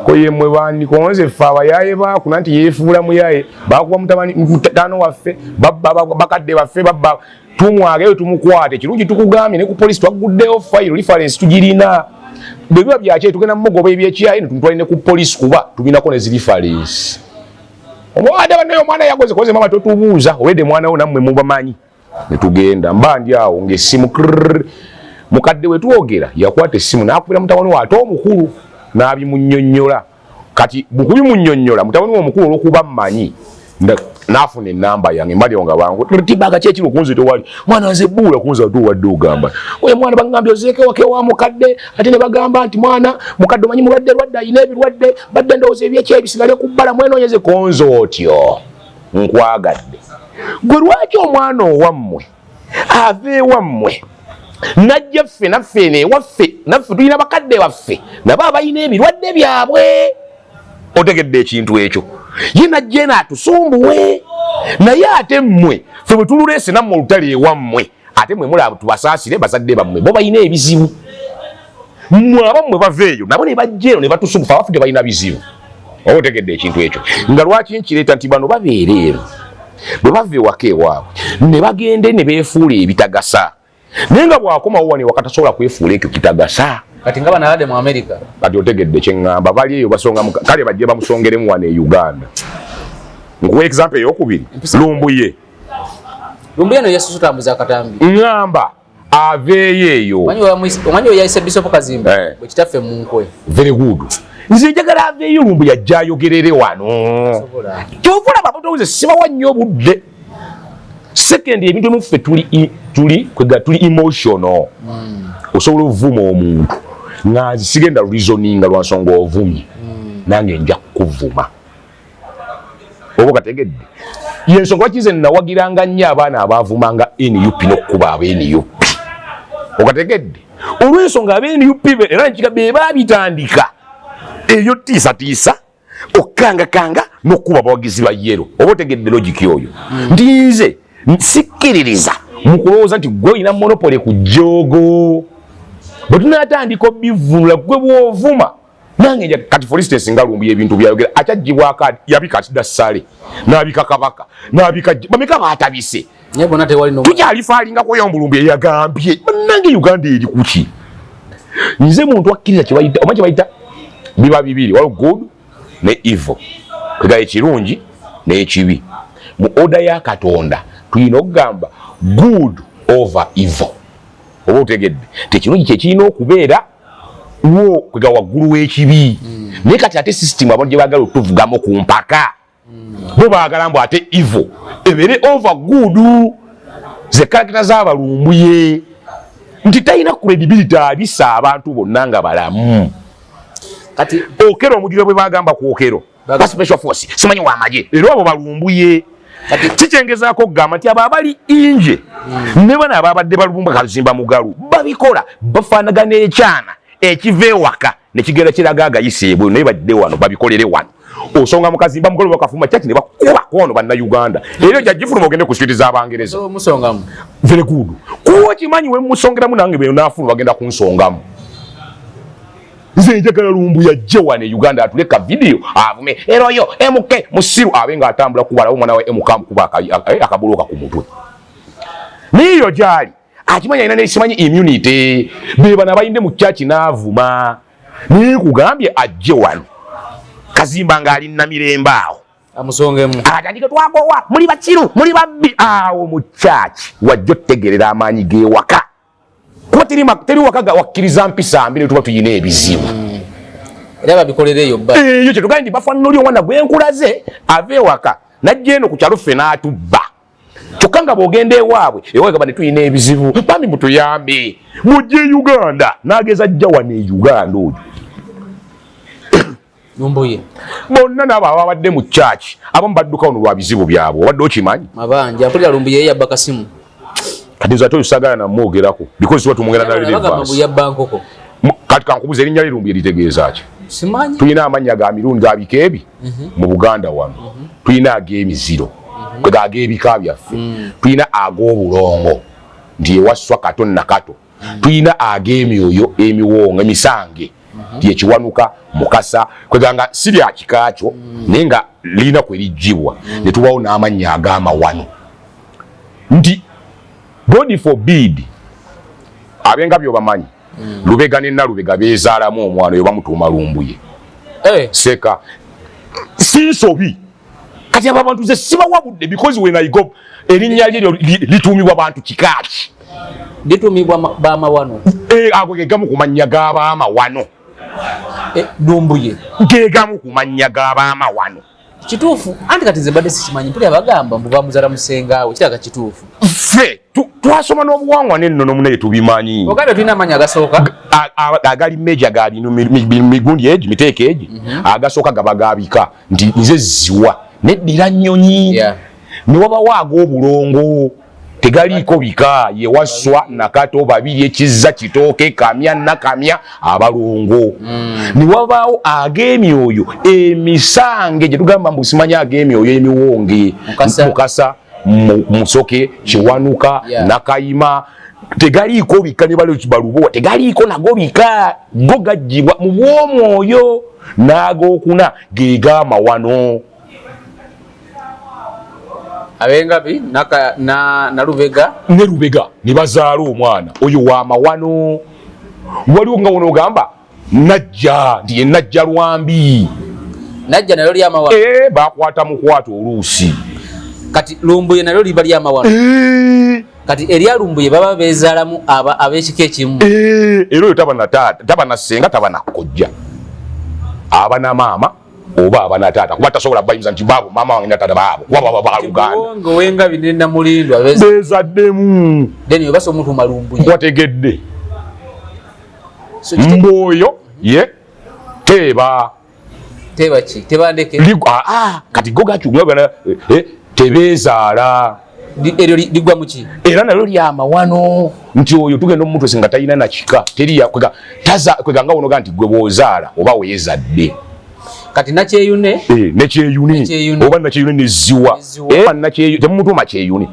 ko yemwe bandi konze fawa yaye ba kunanti yefuula muyaye bakuba mutabani mutano waffe babba bakadde baffe babba tumwage tumukwate kirungi tukugambye ne ku police twaguddeyo file reference tugirina bebya byache tugenda mugoba ebyekiyaye tumutwaline ku police kuba tubinako ne reference omwana banayo mwana yagoze koze mama totubuuza obede mwana wo namwe mubamanyi ne tugenda mbandi awo ngesimu mukadde we tuogera yakwata essimu nakubira mutawani wa ate omukulu nabimunnyonnyola kati bukubi munnyonnyola mutawani wo mukulu okuba mmanyi nafuna enamba yange mbali nga bangu tibaga kyekiro kunze tewali mwana nze bula kunza tuwadde ogamba oyo mwana bagambye ozeeke wake wa mukadde ate ne bagamba nti mwana mukadde omanyi mulwadde lwadde ayina ebirwadde badde ndowooza ebyekyebisigalye ku bbala mwenoonyeze konzo otyo nkwagadde gwe lwaki omwana owammwe ave ewammwe najja ffe naffe newaffe naffe tulina bakadde baffe nabo abalina ebirwadde byabwe otegedde ekintu ekyo ye najja naatusumbuwe naye ate mmwe ffe bwe tululeese nammwe olutale ewammwe ate mmwe mulaba tubasaasire bazadde bammwe bo balina ebizibu mmwe abammwe bava eyo nabo ne bajja eno ne batusumbufa abaffe tebalina bizibu oba otegedde ekintu ekyo nga lwaki nkireeta nti bano babeera eno bwe bava ewaka ewaabwe ne bagende ne beefuula ebitagasa naye nga bwakomawo wano ewaka tasobola kwefuula ekyo kitagasa kati nga banalade mu America kati otegedde kyeŋŋamba bali eyo basonga kale bajje bamusongeremu wano e Uganda nkuwa example eyokubiri Lumbuye no yasusutambuza akatambi ŋŋamba aveeyo eyo omanyi oyo yayise Bishop Kazimba bwe kitaffe mu nkwe very good nze njagala aveeyo Lumbuye ajja ayogerere wano kyovula babutowuze sibawa nnyo obudde second ebintu emuffe tuli emotional osobola ovuma omuntu nga sigenda reasoninga lwansonga ovumye nange nja kukuvuma oba kategedde yensonga wakize nawagiranga nnyo abaana abavumanga NUP n'okkuba aba-NUP okategedde olw'ensonga aba-NUP era nkiga be baabitandika eyo tiisatiisa okukangakanga n'okkuba bawagizi ba yero oba otegedde logiki oyo nti nze nsikkiririza mu kulowooza nti gwe olina monopole ku jjoogo bwe tunaatandika obivunula gwe bw'ovuma nange kati for instance nga Lumbuye ebintu byayogera akyaggyibwako yabika atidda ssale n'abika kabaka n'abika bameka baatabise tukyalifaalingako yo Lumbuye yagambye bannange Uganda eri kuki nze muntu akkiriza kyebayita omanyi kyebayita biba bibiri waliwo good ne evil kwega ekirungi n'ekibi mu oda ya Katonda tulina okugamba good over evil oba otegedde tekirungi kyekirina okubeera wo kwega waggulu w'ekibi naye kati ate system abantu gye baagala otuvugamu ku mpaka bo baagala mbu ate evil ebeere over good ze karakita z'Abalumbuye nti talina credibility abisa abantu bonna nga balamu kati okero omugiro bwe bagamba ku okero ba special force simanyi w'amagye era abo Balumbuye kikyengezaako okugamba nti abo abali inje ne bano ababadde balumba Kazimba Mugalu babikola bafaanagana ekyana ekiva ewaka ne kigenda kiraga agayiseebwe naye badde wano babikolere wano osonga mu Kazimba Mugalu bakafuma kyaki ne bakuba kono bannayuganda era jajjifuluma ogende ku street z'Abangereza musongamu very good kuwa kimanyi we musongeramu nange be naafulu bagenda kunsongamu nze njagala Lumbuye ajje wano e Uganda atuleka video avume eroyo MK musiru abenga atambula kubalawo mwana we MK kuba akabuluka ku mutwe niyo jali akimanya ina nesimanyi immunity beba nabayinde mu church naavuma ni kugambye ajje wano Kazimba nga ali na mirembaawo amusongemu atandika twagowa muli bakiru muli babbi awo mu church wajjo tegerera amanyi ge waka kuba teri wakaga wakkiriza mpisa mbiri tuba tuyina ebizibu era babikolereyo bba eyo kyetugaye ndi bafaanana oli omwana gwenkulaze ave ewaka najja eno ku kyalo ffe n'atubba kyokka nga bw'ogenda ewaabwe ewagamba ne tuyina ebizibu bambi mutuyambe mujje Uganda n'ageza ajja wano e Uganda oyo Lumbuye bonna nabo ababadde mu church abamu badduka wano lwa bizibu byabwe obadde okimanyi mabanja mpulira Lumbuye yabba kasimu kati nze ate oyo sagala namwogerako because tuba tumwogera na relevance kati kankubuza erinnya Lumbuye litegeeza ki simanyi tulina amannya ga mirundi ga bikeebi mu Buganda wano tulina ag'emiziro kwega ag'ebika byaffe tulina ag'obulongo nti ewasswa kato na kato tulina ag'emyoyo emiwongo emisange ye Kiwanuka Mukasa kweganga siri akikaacho nenga lina kwelijibwa ne tubawo n'amannya ag'amawano nti God forbid abenga byo bamanyi Lubega ne Nalubega bezaalamu omwana yo bamutuuma Lumbuye seka sinsobi kati abantu ze sibawabudde because when I go erinnya lyo lituumibwa bantu kikaaki litumibwa bamawano ago gegamu kumanya g'abamawano Lumbuye gegamu kumanya g'abamawano kituufu anti kati ze badde sikimanyi mpulira bagamba mbu bamuzala musengaawe kiraga kituufu ffe twasoma n'obuwangwa n'ennono munaye tubimanyi oganda tulina amannya agasooka agali meja gali migundi egi miteeke egi agasooka gaba gabika nti nze ziwa neddira nnyonyi ne wabawo ag'obulongo tegaliiko bika ye Wasswa Nakato babiri ekizza Kitooke Kamya Nakamya abalongo ne wabaawo ag'emyoyo emisange gye tugamba mbu simanya ag'emyoyo emiwonge Mukasa Musoke Kiwanuka Nakayima tegaliiko bika ne balo kibalubo tegaliiko nago bika go gajjibwa mu bw'omwoyo n'ag'okuna ge g'amawano abengabi na Lubega ne Lubega ne bazaala omwana oyo wa mawano waliwo nga wono ogamba Najja ndiye Najja Lwambi Najja nalyo lya mawano bakwata mukwata oluusi kati Lumbuye nalyo liba lya mawano kati erya Lumbuye baba bezaalamu ab'ekika ekimu era oyo taba na taata taba na ssenga taba na kojja aba na maama oba abana taata kuba tasobola bayinza nti baabo mama wange taata baabo waba baluganda ngo wenga binenda mulindwa bezaddemu deni obaso omuntu Lumbuye wategedde mboyo ye teba ki tebandeke kati go gachungwa tebezaala eryo ligwa muki era nalyo lyamawano nti oyo tugenda omuntu singa talina na kika teriya kweganga wonoga nti gwe bwozaala oba weyezadde kati nakyeyune nekyeyuni oba nakyeyune neziwa temumutuma kyeyuni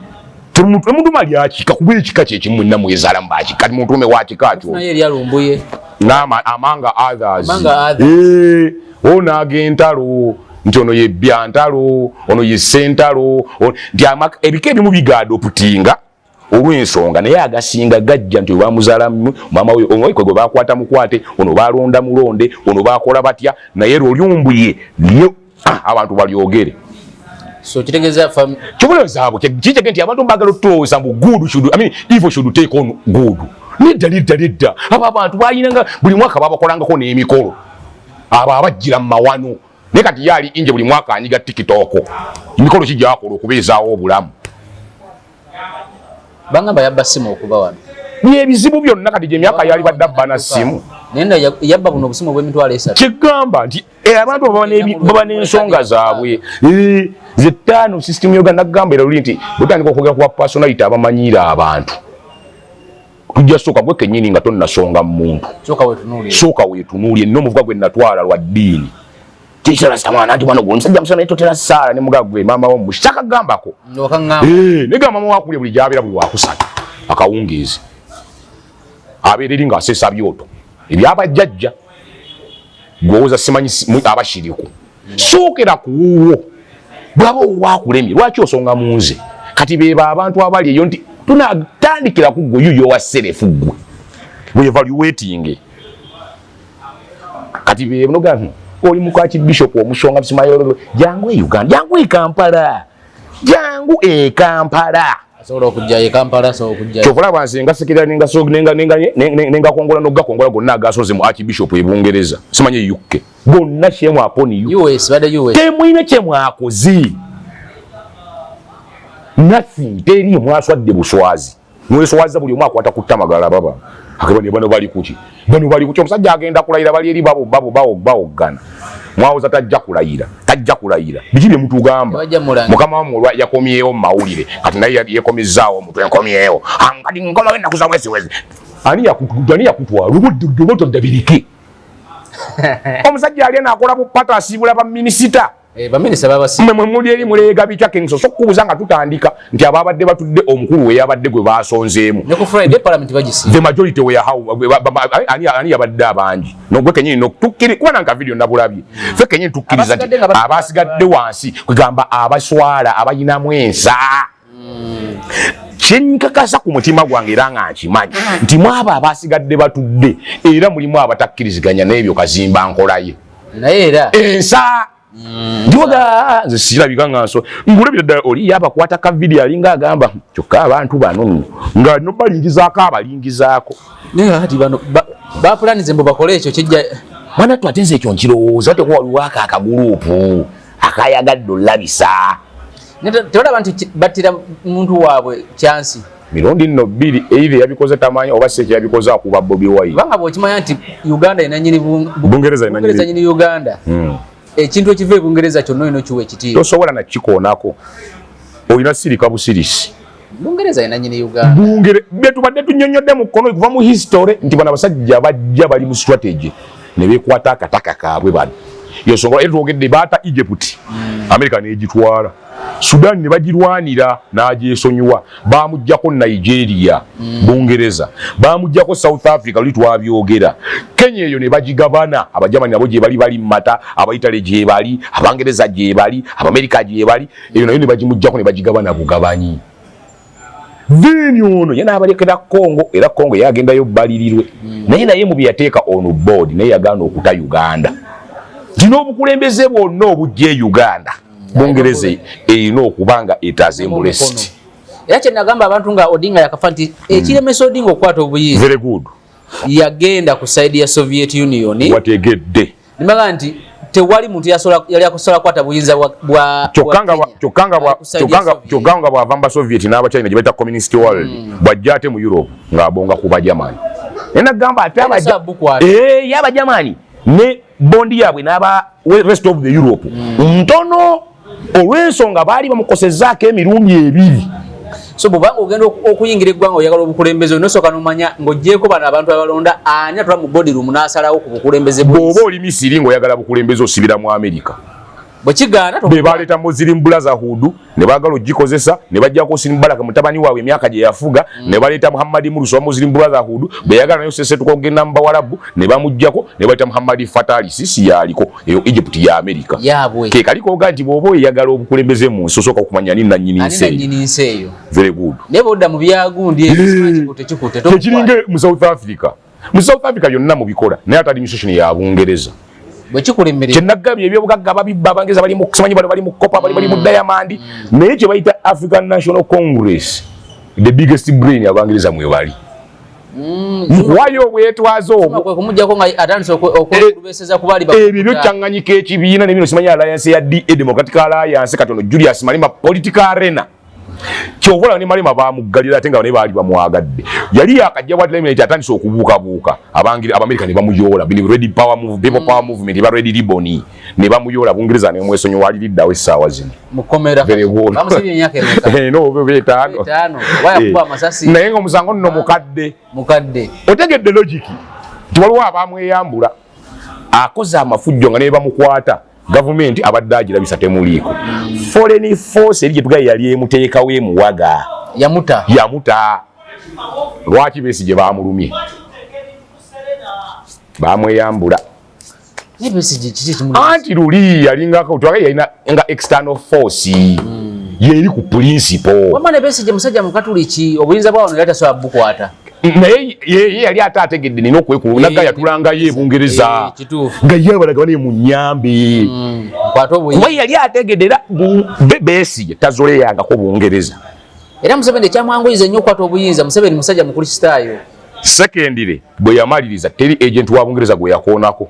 temumutuma lyakika kuba ekika kyekimu nna mwezaala mubaki kati mutume wakika kyo amanga others ono ag'entalo nti ono ye Byantalo ono ye Ssentalo nti ebika ebimu bigaadoptinga olw'ensonga naye agasinga gajja nti bamuzaala mama we omwe kwe bakwata mukwate ono balonda mulonde ono bakola batya naye Lumbuye lyo abantu balyogere so kitegeeza kibulezabo kijege nti abantu bagala otulowoza mbu good evil should take on good nedda abo abantu bayinanga buli mwaka babakolangako n'emikolo abo abajjira mu mawano naye kati yaali inje buli mwaka anyiga TikTok emikolo kijjakola okubeezaawo obulamu bangamba yabba simu okuba wano byebizibu byonna kati gyemyaka yali badde abba na simu nenda yabba buno obusimu bw'emitwalo 3 kigamba nti abantu baba n'ensonga zaabwe ze ttaano system Uganda kugamba era luli nti butandika okwogera ku personality abamanyiira abantu tujja sooka gwe kennyini nga tonnasonga mu muntu sooka weetunuulye nno omuvuga gwe natwala lwa ddiini kisala samana nti mwana gonsajja musana etotera sala ne mugagwe mama wo mushaka gambako nega mama wakulye buli jabira buli wakusana akawungizi abereri nga asesa byoto ebyaba jjajja gwoza simanyi abashiriku sookera kuwo bwabo wakulemye lwaki osonga munze kati beba abantu abali eyo nti tunatandikira ku gwe yuyo wa serefu gwe we evaluating kati bebe noga oli mukwaki bishop omushonga Simayolo jangu Uganda jangu Kampala jangu Kampala asobola okujja Kampala so okujja chokola bansenga sekera nenga kongola no gakongola gonna agasoze mu archbishop ebungereza simanye UK gonna chemu aponi US bade US temwine chemu akozi nothing teri mwaswadde buswazi mweswaza buli omwaka atakuttamagala baba akabane bano bali kuki omusajja agenda kulayira bali eri bawogana mwawoza tajja kulayira biki bye mutugamba mukama wamwe yakomyewo mu mawulire kati naye yekomezaawo omutwe enkomyewo kati nkola wenda kuza wezi ani yakutwala lubuddobotodda birike omusajja ali naakola bupata asiibula baminisita Baminisita babasi. Mmwe muli eri mulega bicha Kingso sokubuza nga tutandika nti ababadde batudde omukulu we yabadde gwe basonzeemu. Ne ku Friday parliament bagisi. The majority we how ani yabadde abangi. No gwe kenyini no tukiri kuba nka video nabulabye. Fe kenyini tukiriza nti abasigadde wansi kugamba abaswala abayinamu ensa. Kyenkakasa ku mutima gwange era nga nkimanyi nti mwaba abasigadde batudde era mulimu abatakkiriziganya n'ebyo Kazimba nkolaye. Naye era ensa Joga nze sirabika nga nso ngulabira ddala oli yabakwata ka video alinga agamba kyokka abantu bano nga no balingizaako abalingizaako naye ati bano ba planize mbo bakole ekyo kijja bana twatenze ekyo nkirowooza ate ko waliwo akaguruupu akayagadde olabisa tewala abantu battira muntu waabwe chansi mirundi nno bbiri either yabikoze tamanyi oba si yabikoze akuba Bobi Wine banga bw'okimanya nti Uganda inanyini Bungereza inanyini Uganda ekintu ekiva e Bungereza kyonna olina kiwa ekitiibwa tosobola nakikoonako olina sirika busirisi Bungereza inanyini Uganda betubadde tunnyonnyodde mu kkono kuva mu history nti bano abasajja bajja bali mu strategy ne beekwata akataka kaabwe bano yosongola era twogedde baata Egypt America n'egitwala Sudan ne bagirwanira n'agyesonyiwa bamuggyako Nigeria Bungereza bamuggyako South Africa luli twabyogera Kenya eyo ne bagigabana abajamani nabo gye bali mata abayitale gye bali abangereza gye bali abamerika gye bali eyo nayo ne bagimuggyako ne bagigabana bugabanyi Vini ono yana abalekera Congo era Congo yagendayo balirirwe naye mu byateeka on board naye yagaana okuta Uganda dino obukulembeze bwonna obujje Uganda Bungereza erina okubanga etazembulest era kye nagamba abantu nga Odinga yakafa nti ekiremesa Odinga okukwata obuyinza very good yagenda ku side ya Soviet Union wategedde nimaga nti tewali muntu yali akosola kwata buyinza bwa kyokanga bwavamba Soviet n'aba China gye baita communist world bwajja ate mu Europe ng'abonga ku bajamani enagamba ate y'abajamani ne bondi yabwe n'aba rest of the Europe ntono olw'ensonga baali bamukosezaako emirundi ebiri so bw'obanga ogenda okuyingira eggwanga oyagala obukulembeze onosooka n'omanya ng'oggyeko bano abantu abalonda ani atula mu body room n'asalawo ku bukulembeze bw'oba oli Misiri ng'oyagala bukulembeze osibira mu America bwekigaana be baleeta Muslim Brotherhood ne baagala ogikozesa ne bajjako Hosni Mubarak mutabani waabwe emyaka gye yafuga ne baleeta Muhammad Mursi wa Muslim Brotherhood be yagala nayo sese tukogenda mu Bawarabu ne bamuggyako ne baleeta Muhammad Fatali sisi yaliko eyo Egypt ya America yaabwe ke kaliko oga nti bw'oba oyagala obukulembeze mu nsosoka okumanya nini nannyini nsi eyo very good ne bodda mu byagundi ekikute tekiringe mu South Africa yonna mu bikola naye ate administration ya Bungereza bwekikulemerera kyenagambye ebyobugagga babibba abangeza bali mu kusimanyi bali mu kopa bali mu Diamond naye kye bayita African National Congress the biggest brain abangeza mwe bali wayo obwetwazo obwo kumujjako nga atandise okulubeseza kubali ebyo kyaŋŋanyika ekibiina ne bino simanyi alliance ya DA Democratic Alliance katono Julius Malema political arena kyovola ne Malema bamuggalira ate nga ne baali bamwagadde yali yakajja bwatleminate atandise okubuukabuuka Abamerika ne bamuyoola bini ready power move people power movement ba ready ribbon ne bamuyoola Bungereza ne mwesonyi waliriddawo essaawa zino mukomera bamusibye emyaka no betaano waya kuba amasasi naye nga omusango nno mukadde otegedde logic nti waliwo abamweyambula akoze amafujjo nga ne bamukwata government abadde agirabisa temuliiko foreign force eri gyetugaye yali emuteekawo emuwaga yamuta lwaki Besigye bamulumye bamweyambula anti luli yalingako twagaye yalina nga external force yeri ku principle wamane Besigye musajja mukatuliki obuyinza bwawo ne yatasobola bukwata naye yali ate ategedde nina okwekulu nagga yatulangayo e Bungereza nga ye abalaga bane mu nnyambi kuba yali ategedde era Besigye tazoleyangako Bungereza era Museveni ekyamwanguyiza ennyo okukwata obuyinza Museveni musajja mukristaayo secondary bwe yamaliriza teri agent wa Bungereza gwe yakoonako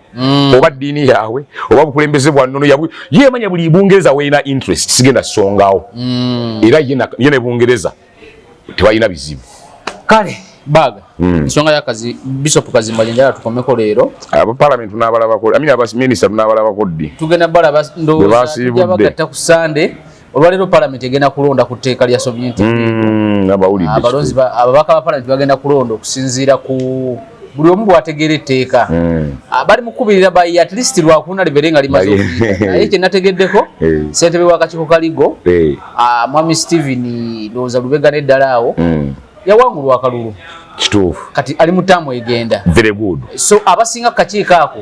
oba ddiini yaabwe oba bukulembeze bwa nnono yabwe yemanya buli Bungereza weina interest sigenda songawo era ye ne Bungereza tebalina bizibu kale baga nsonga ya kazi Bishop Kazimba njala tukomeko leero aba parliament n'abalabako aba minister n'abalabako ddi tugenda balaba ndowooza bagatta ku Sunday olwaleero parliament egenda kulonda ku tteeka lya Soviet abawulidde abalonzi ababaka ba parliament bagenda kulonda okusinziira ku buli omu bwategeera etteeka bali mukubirira bayi at least lwakuna liberenga limaze okuyita naye kye nategeddeko ssentebe w'akakiiko kaligo mwami Steven Looza Lubega n'eddala awo yawangulwa akalulu kituufu kati ali mu ttaamu egenda very good so abasinga ku kakiiko ako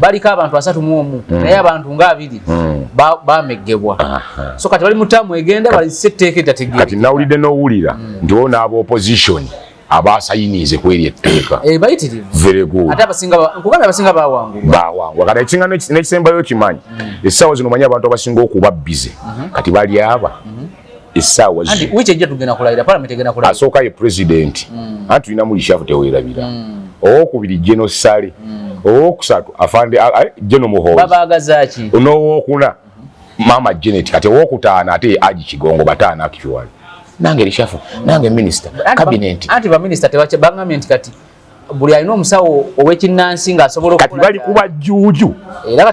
baliko abantu 31 naye abantu nga 2 bameggebwa so kati bali mu ttaamu egenda bali setteeka etategeera kati nawulidde n'owulira nti wo n'aba opposition abasayinize kweri etteeka bayitirivu very good ate abasinga bawangulwa kati ekisinga n'ekisembayo kimanyi essaawa zino manyi abantu abasinga okuba bize kati bali aba essaawa wiki ejja tugenda kulayira palamenti egenda kulayira asooka ye president anti tulina mulishafu teweerabira owokubiri General Sale owokusatu afande General Muhoozi babaagazaaki n'owookuna Mama Janet kati owokutaano ate Aji Kigongo bataano actually nange lishafu nange minister cabinet anti ba minister tewache bangambye nti kati buli alina omusawo ow'ekinnansi ng'asobola kati bali kuba juuju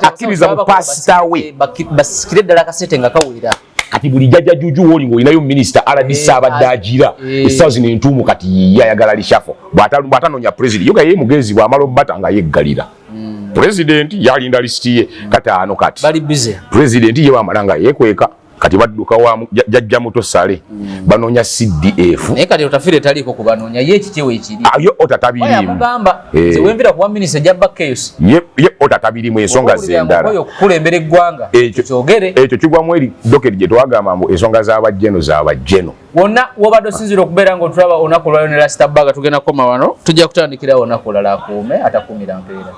akkiriza mu pasita we basikire ddala kasete nga kawulira kati buli jjajja juuju woli ng'olinayo minisita RDC abadde agira essaawa zino entuumu kati yiye ayagala lishafu bw'atanoonya president yoga ye mugezi bw'amala obbata nga yeggalira president yalinda lisiti ye kati ano kati bali busy president ye wamala nga yeekweka kati badduka wa jjajja muto Sale banoonya CDF naye kati otafire taliiko kubanoonya ye ekikyewo ekiri yo otatabirimu mugamba nze wemvira kuwa minisita jabba chaos ye otatabirimu ensonga z'endala oyo kukulembera eggwanga kyogere ekyo kigwamu eri dokeri gye twagamba mbu ensonga z'abajeno wonna wobadde osinzira okubeera ng'otulaba olunaku olwaliro ne Rasta Bbaga tugenda kukoma wano tujja kutandikira olunaku olala akuume atakuumira mpeera